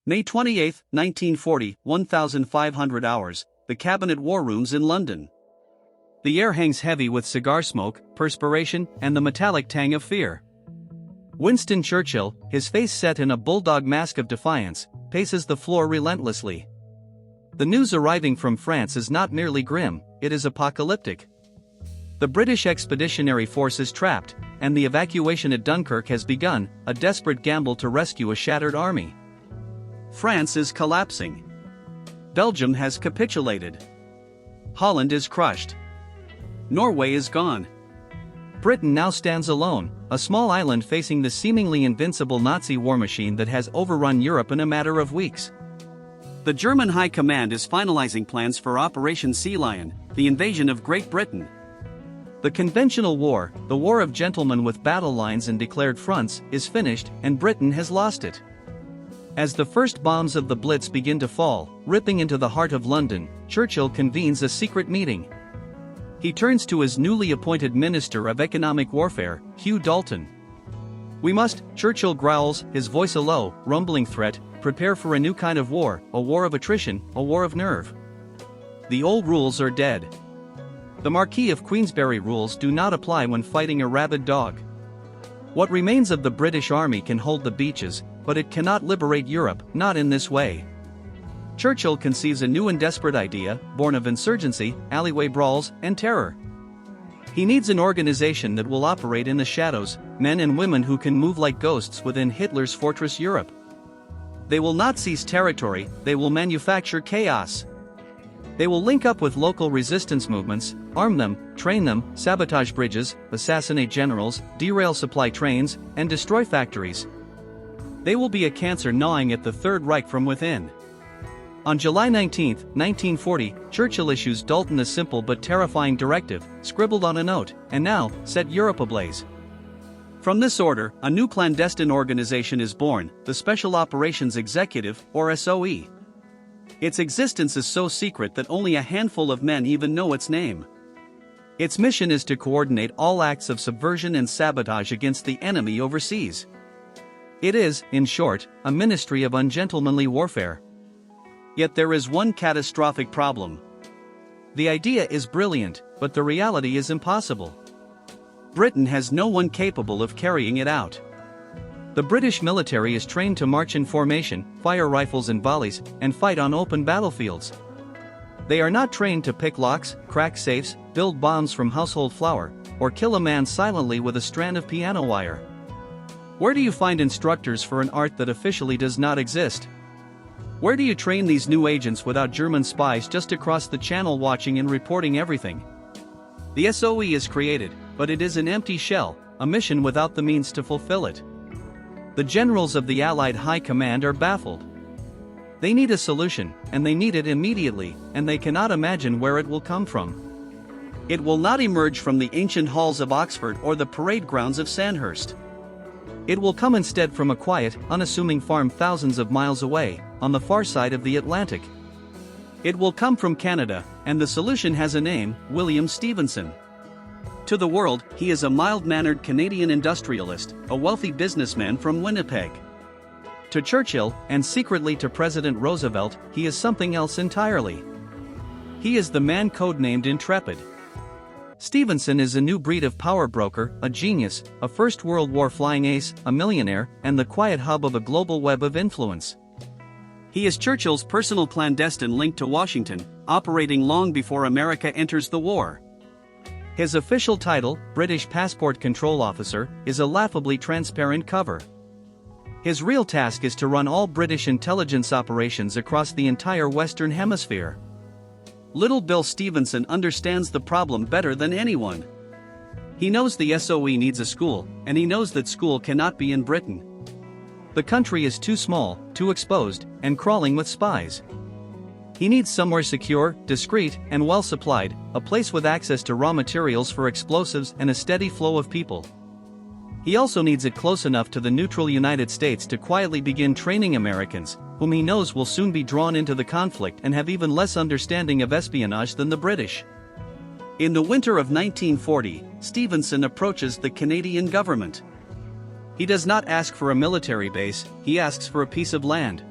May 28, 1940, 1500 hours, the Cabinet War Rooms in London. The air hangs heavy with cigar smoke, perspiration, and the metallic tang of fear. Winston Churchill, his face set in a bulldog mask of defiance, paces the floor relentlessly. The news arriving from France is not merely grim, it is apocalyptic. The British Expeditionary Force is trapped, and the evacuation at Dunkirk has begun, a desperate gamble to rescue a shattered army. France is collapsing. Belgium has capitulated. Holland is crushed. Norway is gone. Britain now stands alone, a small island facing the seemingly invincible Nazi war machine that has overrun Europe in a matter of weeks. The German High Command is finalizing plans for Operation Sea Lion, the invasion of Great Britain. The conventional war, the war of gentlemen with battle lines and declared fronts, is finished, and Britain has lost it. As the first bombs of the Blitz begin to fall, ripping into the heart of London, Churchill convenes a secret meeting. He turns to his newly appointed Minister of Economic Warfare, Hugh Dalton. "We must," Churchill growls, his voice a low, rumbling threat, "prepare for a new kind of war, a war of attrition, a war of nerve. The old rules are dead. The Marquis of Queensberry rules do not apply when fighting a rabid dog. What remains of the British Army can hold the beaches, but it cannot liberate Europe, not in this way." Churchill conceives a new and desperate idea, born of insurgency, alleyway brawls, and terror. He needs an organization that will operate in the shadows, men and women who can move like ghosts within Hitler's fortress Europe. They will not seize territory, they will manufacture chaos. They will link up with local resistance movements, arm them, train them, sabotage bridges, assassinate generals, derail supply trains, and destroy factories. They will be a cancer gnawing at the Third Reich from within. On July 19, 1940, Churchill issues Dalton a simple but terrifying directive, scribbled on a note, and now, set Europe ablaze. From this order, a new clandestine organization is born, the Special Operations Executive, or SOE. Its existence is so secret that only a handful of men even know its name. Its mission is to coordinate all acts of subversion and sabotage against the enemy overseas. It is, in short, a ministry of ungentlemanly warfare. Yet there is one catastrophic problem. The idea is brilliant, but the reality is impossible. Britain has no one capable of carrying it out. The British military is trained to march in formation, fire rifles and volleys, and fight on open battlefields. They are not trained to pick locks, crack safes, build bombs from household flour, or kill a man silently with a strand of piano wire. Where do you find instructors for an art that officially does not exist? Where do you train these new agents without German spies just across the channel watching and reporting everything? The SOE is created, but it is an empty shell, a mission without the means to fulfill it. The generals of the Allied High Command are baffled. They need a solution, and they need it immediately, and they cannot imagine where it will come from. It will not emerge from the ancient halls of Oxford or the parade grounds of Sandhurst. It will come instead from a quiet, unassuming farm thousands of miles away, on the far side of the Atlantic. It will come from Canada, and the solution has a name, William Stephenson. To the world, he is a mild-mannered Canadian industrialist, a wealthy businessman from Winnipeg. To Churchill, and secretly to President Roosevelt, he is something else entirely. He is the man codenamed Intrepid. Stephenson is a new breed of power broker, a genius, a First World War flying ace, a millionaire, and the quiet hub of a global web of influence. He is Churchill's personal clandestine link to Washington, operating long before America enters the war. His official title, British Passport Control Officer, is a laughably transparent cover. His real task is to run all British intelligence operations across the entire Western Hemisphere. Little Bill Stephenson understands the problem better than anyone. He knows the SOE needs a school, and he knows that school cannot be in Britain. The country is too small, too exposed, and crawling with spies. He needs somewhere secure, discreet, and well supplied, a place with access to raw materials for explosives and a steady flow of people. He also needs it close enough to the neutral United States to quietly begin training Americans, whom he knows will soon be drawn into the conflict and have even less understanding of espionage than the British. In the winter of 1940, Stephenson approaches the Canadian government. He does not ask for a military base, he asks for a piece of land.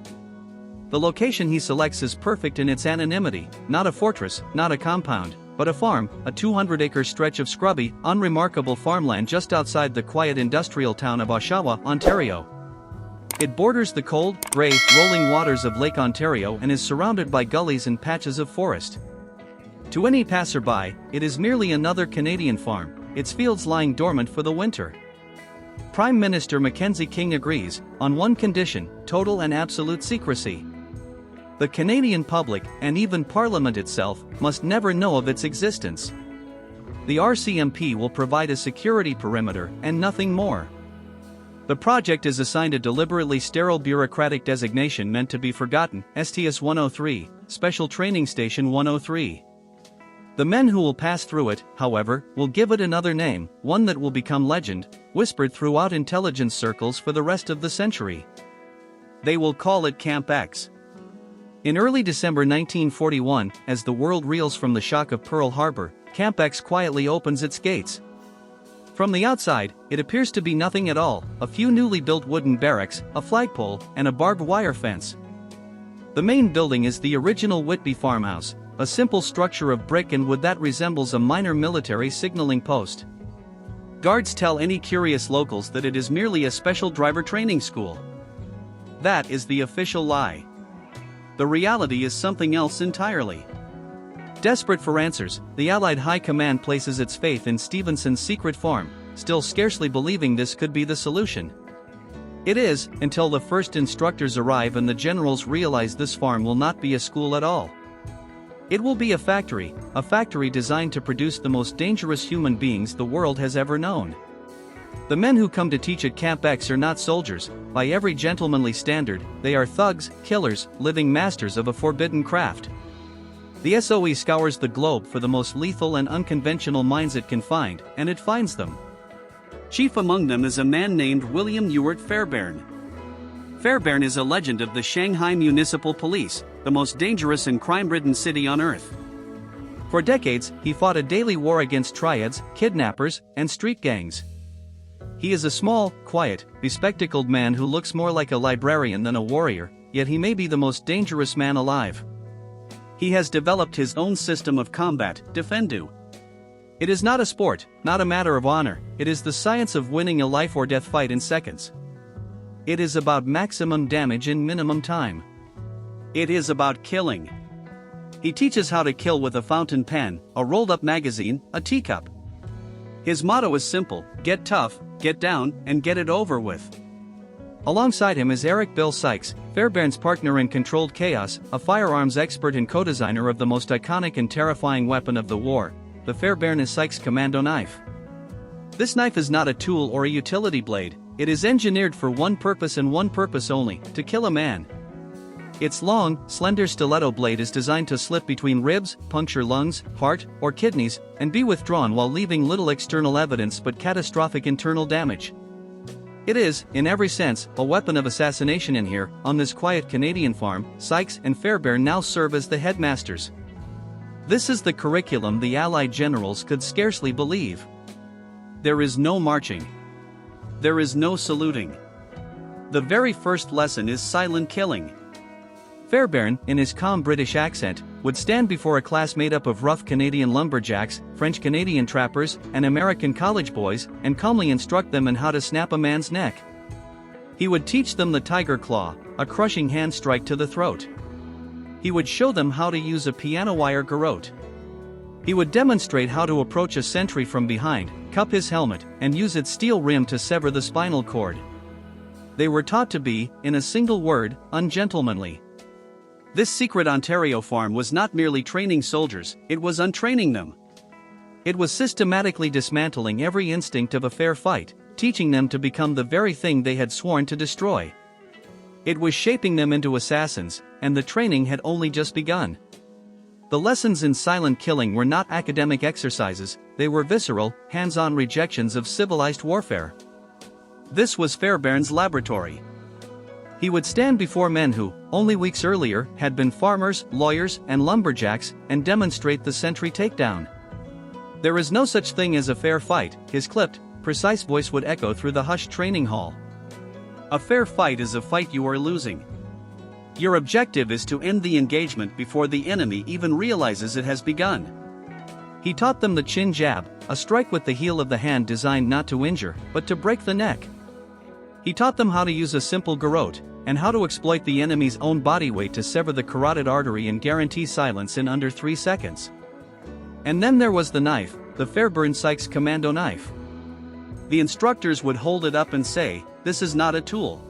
The location he selects is perfect in its anonymity, not a fortress, not a compound, but a farm, a 200-acre stretch of scrubby, unremarkable farmland just outside the quiet industrial town of Oshawa, Ontario. It borders the cold, grey, rolling waters of Lake Ontario and is surrounded by gullies and patches of forest. To any passerby, it is merely another Canadian farm, its fields lying dormant for the winter. Prime Minister Mackenzie King agrees, on one condition: total and absolute secrecy. The Canadian public, and even Parliament itself, must never know of its existence. The RCMP will provide a security perimeter, and nothing more. The project is assigned a deliberately sterile bureaucratic designation meant to be forgotten, STS-103, Special Training Station 103. The men who will pass through it, however, will give it another name, one that will become legend, whispered throughout intelligence circles for the rest of the century. They will call it Camp X. In early December 1941, as the world reels from the shock of Pearl Harbor, Camp X quietly opens its gates. From the outside, it appears to be nothing at all: a few newly built wooden barracks, a flagpole, and a barbed wire fence. The main building is the original Whitby farmhouse, a simple structure of brick and wood that resembles a minor military signaling post. Guards tell any curious locals that it is merely a special driver training school. That is the official lie. The reality is something else entirely. Desperate for answers, the Allied High Command places its faith in Stevenson's secret farm, still scarcely believing this could be the solution. It is, until the first instructors arrive and the generals realize this farm will not be a school at all. It will be a factory designed to produce the most dangerous human beings the world has ever known. The men who come to teach at Camp X are not soldiers; by every gentlemanly standard, they are thugs, killers, living masters of a forbidden craft. The SOE scours the globe for the most lethal and unconventional minds it can find, and it finds them. Chief among them is a man named William Ewart Fairbairn. Fairbairn is a legend of the Shanghai Municipal Police, the most dangerous and crime-ridden city on earth. For decades, he fought a daily war against triads, kidnappers, and street gangs. He is a small, quiet, bespectacled man who looks more like a librarian than a warrior, yet he may be the most dangerous man alive. He has developed his own system of combat, Defendu. It is not a sport, not a matter of honor, it is the science of winning a life-or-death fight in seconds. It is about maximum damage in minimum time. It is about killing. He teaches how to kill with a fountain pen, a rolled-up magazine, a teacup. His motto is simple: get tough, get down, and get it over with. Alongside him is Eric Bill Sykes, Fairbairn's partner in Controlled Chaos, a firearms expert and co-designer of the most iconic and terrifying weapon of the war, the Fairbairn Sykes Commando knife. This knife is not a tool or a utility blade, it is engineered for one purpose and one purpose only: to kill a man. Its long, slender stiletto blade is designed to slip between ribs, puncture lungs, heart, or kidneys, and be withdrawn while leaving little external evidence but catastrophic internal damage. It is, in every sense, a weapon of assassination in here. On this quiet Canadian farm, Sykes and Fairbairn now serve as the headmasters. This is the curriculum the Allied generals could scarcely believe. There is no marching. There is no saluting. The very first lesson is silent killing. Fairbairn, in his calm British accent, would stand before a class made up of rough Canadian lumberjacks, French Canadian trappers, and American college boys, and calmly instruct them in how to snap a man's neck. He would teach them the tiger claw, a crushing hand strike to the throat. He would show them how to use a piano wire garrote. He would demonstrate how to approach a sentry from behind, cup his helmet, and use its steel rim to sever the spinal cord. They were taught to be, in a single word, ungentlemanly. This secret Ontario farm was not merely training soldiers, it was untraining them. It was systematically dismantling every instinct of a fair fight, teaching them to become the very thing they had sworn to destroy. It was shaping them into assassins, and the training had only just begun. The lessons in silent killing were not academic exercises, they were visceral, hands-on rejections of civilized warfare. This was Fairbairn's laboratory. He would stand before men who, only weeks earlier, had been farmers, lawyers, and lumberjacks, and demonstrate the sentry takedown. There is no such thing as a fair fight, his clipped, precise voice would echo through the hushed training hall. A fair fight is a fight you are losing. Your objective is to end the engagement before the enemy even realizes it has begun. He taught them the chin jab, a strike with the heel of the hand designed not to injure, but to break the neck. He taught them how to use a simple garrote, and how to exploit the enemy's own body weight to sever the carotid artery and guarantee silence in under 3 seconds. And then there was the knife, the Fairbairn Sykes commando knife. The instructors would hold it up and say, "This is not a tool.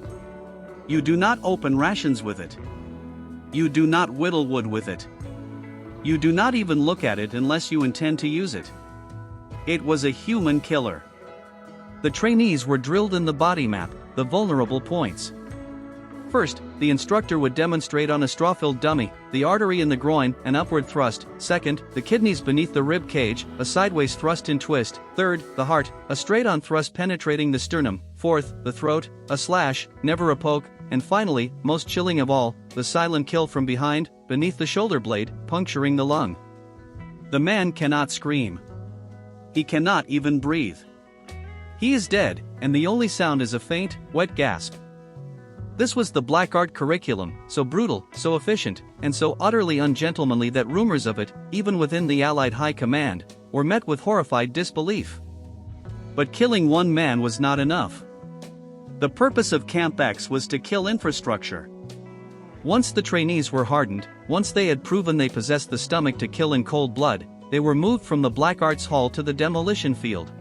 You do not open rations with it. You do not whittle wood with it. You do not even look at it unless you intend to use it." It was a human killer. The trainees were drilled in the body map, the vulnerable points. First, the instructor would demonstrate on a straw-filled dummy, the artery in the groin, an upward thrust. Second, the kidneys beneath the rib cage, a sideways thrust and twist. Third, the heart, a straight-on thrust penetrating the sternum. Fourth, the throat, a slash, never a poke. And finally, most chilling of all, the silent kill from behind, beneath the shoulder blade, puncturing the lung. The man cannot scream. He cannot even breathe. He is dead, and the only sound is a faint, wet gasp. This was the black art curriculum, so brutal, so efficient, and so utterly ungentlemanly that rumors of it, even within the Allied High Command, were met with horrified disbelief. But killing one man was not enough. The purpose of Camp X was to kill infrastructure. Once the trainees were hardened, once they had proven they possessed the stomach to kill in cold blood, they were moved from the Black Arts Hall to the demolition field.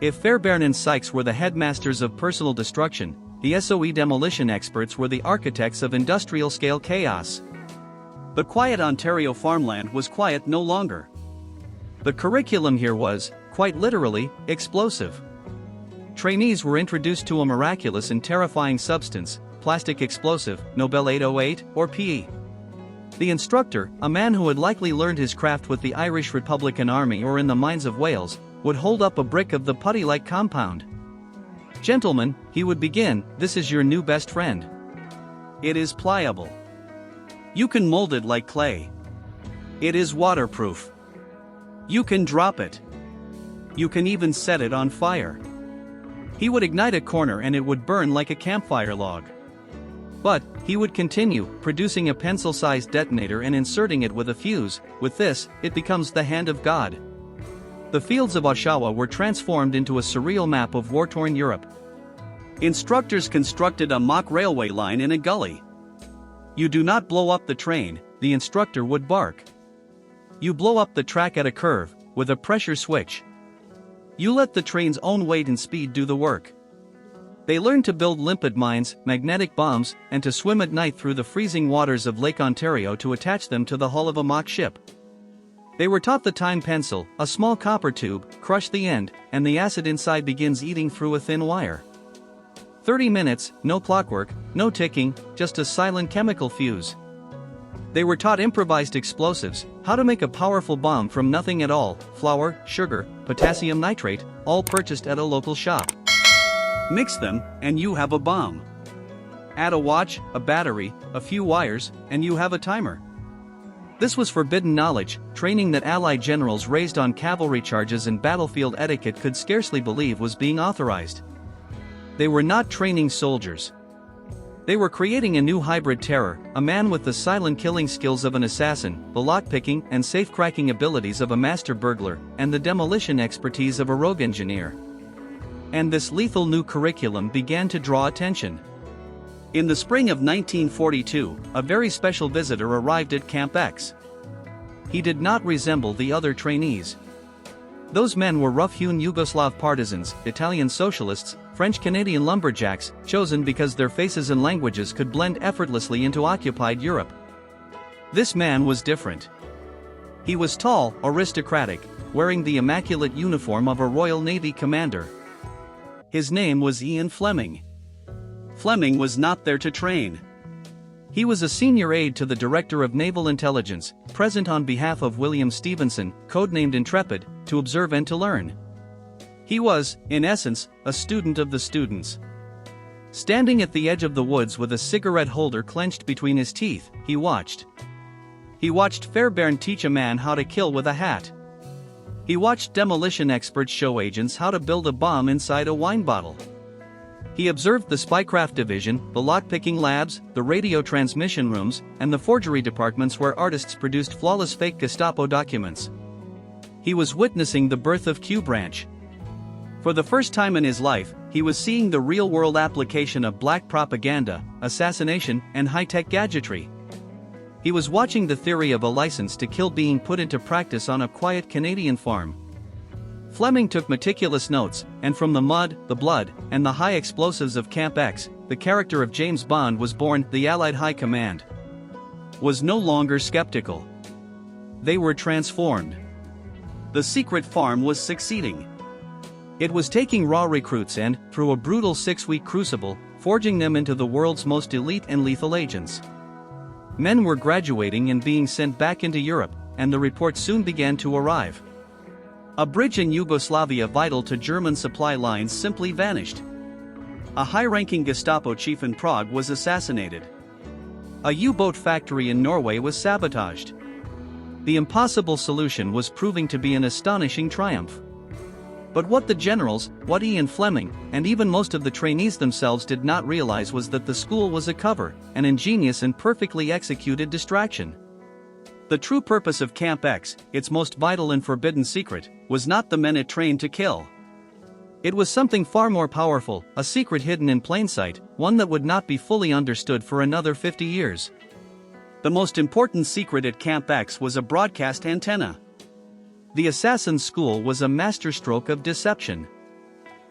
If Fairbairn and Sykes were the headmasters of personal destruction, the SOE demolition experts were the architects of industrial-scale chaos. The quiet Ontario farmland was quiet no longer. The curriculum here was, quite literally, explosive. Trainees were introduced to a miraculous and terrifying substance, plastic explosive, Nobel 808, or PE. The instructor, a man who had likely learned his craft with the Irish Republican Army or in the mines of Wales, would hold up a brick of the putty-like compound. "Gentlemen," he would begin, "this is your new best friend. It is pliable. You can mold it like clay. It is waterproof. You can drop it. You can even set it on fire." He would ignite a corner and it would burn like a campfire log. But, he would continue, producing a pencil-sized detonator and inserting it with a fuse. With this, it becomes the hand of God. The fields of Oshawa were transformed into a surreal map of war-torn Europe. Instructors constructed a mock railway line in a gully. "You do not blow up the train," the instructor would bark. "You blow up the track at a curve, with a pressure switch. You let the train's own weight and speed do the work." They learned to build limpet mines, magnetic bombs, and to swim at night through the freezing waters of Lake Ontario to attach them to the hull of a mock ship. They were taught the time pencil, a small copper tube, crush the end, and the acid inside begins eating through a thin wire. 30 minutes, no clockwork, no ticking, just a silent chemical fuse. They were taught improvised explosives, how to make a powerful bomb from nothing at all, flour, sugar, potassium nitrate, all purchased at a local shop. Mix them, and you have a bomb. Add a watch, a battery, a few wires, and you have a timer. This was forbidden knowledge, training that Allied generals raised on cavalry charges and battlefield etiquette could scarcely believe was being authorized. They were not training soldiers. They were creating a new hybrid terror, a man with the silent killing skills of an assassin, the lockpicking and safe-cracking abilities of a master burglar, and the demolition expertise of a rogue engineer. And this lethal new curriculum began to draw attention. In the spring of 1942, a very special visitor arrived at Camp X. He did not resemble the other trainees. Those men were rough-hewn Yugoslav partisans, Italian socialists, French-Canadian lumberjacks, chosen because their faces and languages could blend effortlessly into occupied Europe. This man was different. He was tall, aristocratic, wearing the immaculate uniform of a Royal Navy commander. His name was Ian Fleming. Fleming was not there to train. He was a senior aide to the Director of Naval Intelligence, present on behalf of William Stevenson, codenamed Intrepid, to observe and to learn. He was, in essence, a student of the students. Standing at the edge of the woods with a cigarette holder clenched between his teeth, he watched. He watched Fairbairn teach a man how to kill with a hat. He watched demolition experts show agents how to build a bomb inside a wine bottle. He observed the spycraft division, the lockpicking labs, the radio transmission rooms, and the forgery departments where artists produced flawless fake Gestapo documents. He was witnessing the birth of Q Branch. For the first time in his life, he was seeing the real-world application of black propaganda, assassination, and high-tech gadgetry. He was watching the theory of a license to kill being put into practice on a quiet Canadian farm. Fleming took meticulous notes, and from the mud, the blood, and the high explosives of Camp X, the character of James Bond was born. The Allied High Command was no longer skeptical. They were transformed. The secret farm was succeeding. It was taking raw recruits and, through a brutal 6-week crucible, forging them into the world's most elite and lethal agents. Men were graduating and being sent back into Europe, and the reports soon began to arrive. A bridge in Yugoslavia vital to German supply lines simply vanished. A high-ranking Gestapo chief in Prague was assassinated. A U-boat factory in Norway was sabotaged. The impossible solution was proving to be an astonishing triumph. But what the generals, what Ian Fleming, and even most of the trainees themselves did not realize was that the school was a cover, an ingenious and perfectly executed distraction. The true purpose of Camp X, its most vital and forbidden secret, was not the men it trained to kill. It was something far more powerful, a secret hidden in plain sight, one that would not be fully understood for another 50 years. The most important secret at Camp X was a broadcast antenna. The assassin's school was a masterstroke of deception.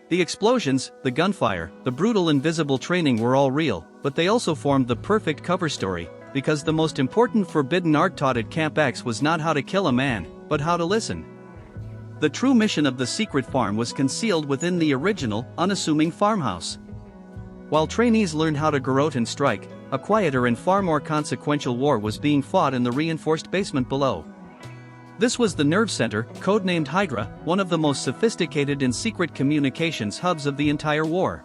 The explosions, the gunfire, the brutal invisible training were all real, but they also formed the perfect cover story, because the most important forbidden art taught at Camp X was not how to kill a man, but how to listen. The true mission of the secret farm was concealed within the original, unassuming farmhouse. While trainees learned how to garrote and strike, a quieter and far more consequential war was being fought in the reinforced basement below. This was the nerve center, codenamed Hydra, one of the most sophisticated and secret communications hubs of the entire war.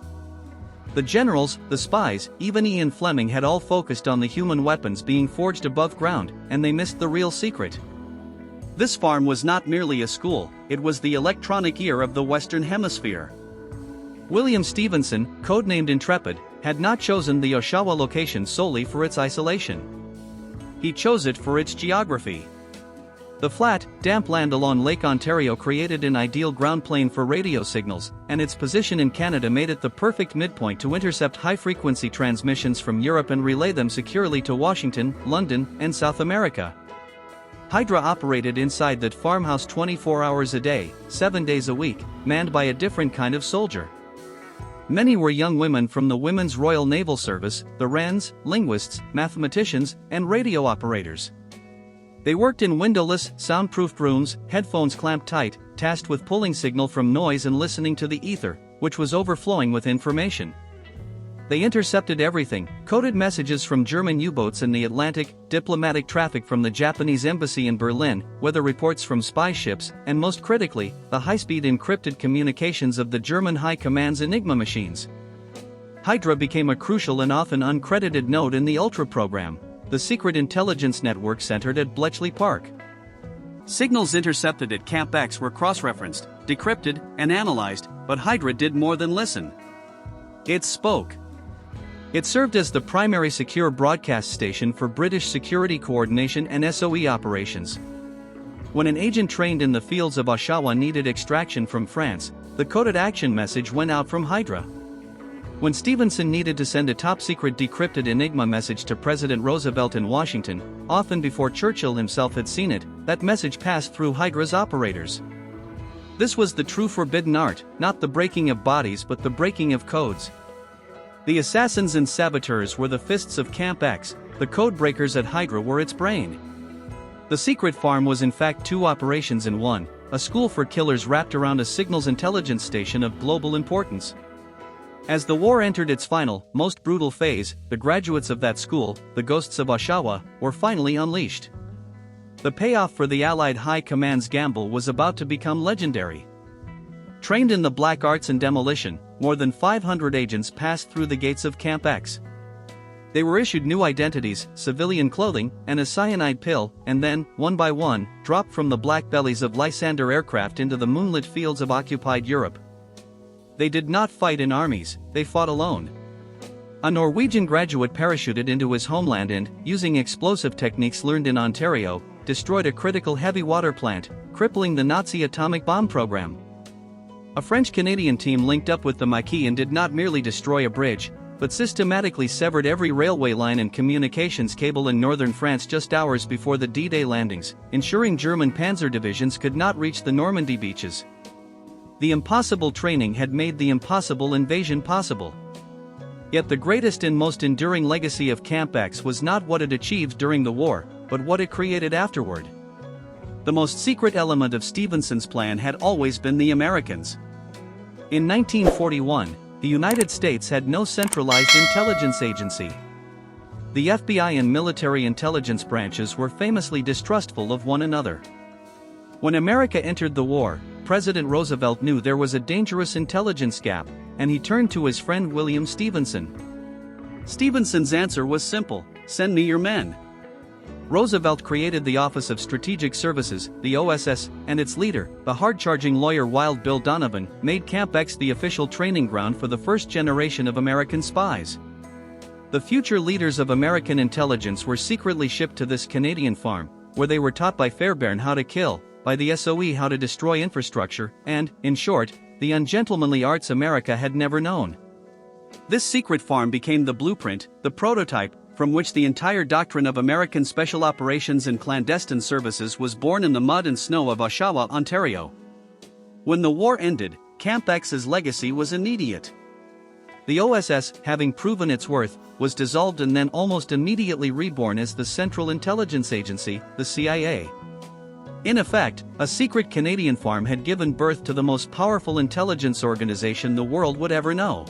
The generals, the spies, even Ian Fleming had all focused on the human weapons being forged above ground, and they missed the real secret. This farm was not merely a school, it was the electronic ear of the Western Hemisphere. William Stevenson, codenamed Intrepid, had not chosen the Oshawa location solely for its isolation. He chose it for its geography. The flat, damp land along Lake Ontario created an ideal ground plane for radio signals, and its position in Canada made it the perfect midpoint to intercept high-frequency transmissions from Europe and relay them securely to Washington, London, and South America. Hydra operated inside that farmhouse 24 hours a day, 7 days a week, manned by a different kind of soldier. Many were young women from the Women's Royal Naval Service, the Wrens, linguists, mathematicians, and radio operators. They worked in windowless, soundproofed rooms, headphones clamped tight, tasked with pulling signal from noise and listening to the ether, which was overflowing with information. They intercepted everything: coded messages from German U-boats in the Atlantic, diplomatic traffic from the Japanese embassy in Berlin, weather reports from spy ships, and most critically, the high-speed encrypted communications of the German High Command's Enigma machines. Hydra became a crucial and often uncredited node in the Ultra program, the secret intelligence network centered at Bletchley Park. Signals intercepted at Camp X were cross-referenced, decrypted, and analyzed, but Hydra did more than listen. It spoke. It served as the primary secure broadcast station for British security coordination and SOE operations. When an agent trained in the fields of Oshawa needed extraction from France, the coded action message went out from Hydra. When Stevenson needed to send a top-secret decrypted Enigma message to President Roosevelt in Washington, often before Churchill himself had seen it, that message passed through Hydra's operators. This was the true forbidden art, not the breaking of bodies but the breaking of codes. The assassins and saboteurs were the fists of Camp X, the code breakers at Hydra were its brain. The secret farm was in fact two operations in one, a school for killers wrapped around a signals intelligence station of global importance. As the war entered its final, most brutal phase, the graduates of that school, the ghosts of Oshawa, were finally unleashed. The payoff for the Allied High Command's gamble was about to become legendary. Trained in the black arts and demolition, more than 500 agents passed through the gates of Camp X. They were issued new identities, civilian clothing, and a cyanide pill, and then, one by one, dropped from the black bellies of Lysander aircraft into the moonlit fields of occupied Europe. They did not fight in armies, they fought alone. A Norwegian graduate parachuted into his homeland and, using explosive techniques learned in Ontario, destroyed a critical heavy water plant, crippling the Nazi atomic bomb program. A French-Canadian team linked up with the Maquis and did not merely destroy a bridge, but systematically severed every railway line and communications cable in northern France just hours before the D-Day landings, ensuring German panzer divisions could not reach the Normandy beaches. The impossible training had made the impossible invasion possible. Yet the greatest and most enduring legacy of Camp X was not what it achieved during the war, but what it created afterward. The most secret element of Stevenson's plan had always been the Americans. In 1941, the United States had no centralized intelligence agency. The FBI and military intelligence branches were famously distrustful of one another. When America entered the war, President Roosevelt knew there was a dangerous intelligence gap, and he turned to his friend William Stevenson. Stevenson's answer was simple: send me your men. Roosevelt created the Office of Strategic Services, the OSS, and its leader, the hard-charging lawyer Wild Bill Donovan, made Camp X the official training ground for the first generation of American spies. The future leaders of American intelligence were secretly shipped to this Canadian farm, where they were taught by Fairbairn how to kill, by the SOE how to destroy infrastructure, and, in short, the ungentlemanly arts America had never known. This secret farm became the blueprint, the prototype, from which the entire doctrine of American special operations and clandestine services was born in the mud and snow of Oshawa, Ontario. When the war ended, Camp X's legacy was immediate. The OSS, having proven its worth, was dissolved and then almost immediately reborn as the Central Intelligence Agency, the CIA. In effect, a secret Canadian farm had given birth to the most powerful intelligence organization the world would ever know.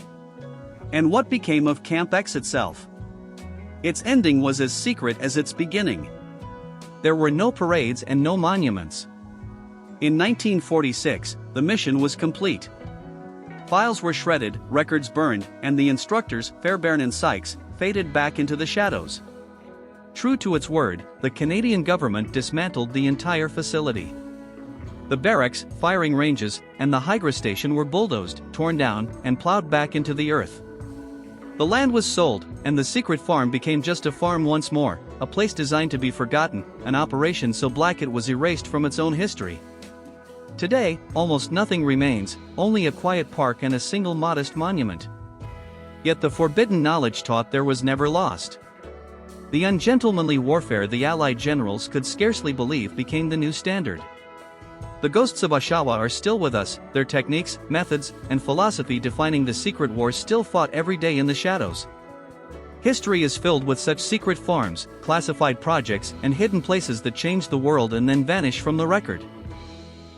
And what became of Camp X itself? Its ending was as secret as its beginning. There were no parades and no monuments. In 1946, the mission was complete. Files were shredded, records burned, and the instructors, Fairbairn and Sykes, faded back into the shadows. True to its word, the Canadian government dismantled the entire facility. The barracks, firing ranges, and the Hydra station were bulldozed, torn down, and plowed back into the earth. The land was sold, and the secret farm became just a farm once more, a place designed to be forgotten, an operation so black it was erased from its own history. Today, almost nothing remains, only a quiet park and a single modest monument. Yet the forbidden knowledge taught there was never lost. The ungentlemanly warfare the Allied generals could scarcely believe became the new standard. The ghosts of Oshawa are still with us, their techniques, methods, and philosophy defining the secret wars still fought every day in the shadows. History is filled with such secret farms, classified projects, and hidden places that change the world and then vanish from the record.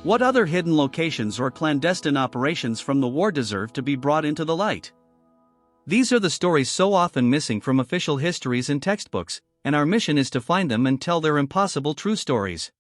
What other hidden locations or clandestine operations from the war deserve to be brought into the light? These are the stories so often missing from official histories and textbooks, and our mission is to find them and tell their impossible true stories.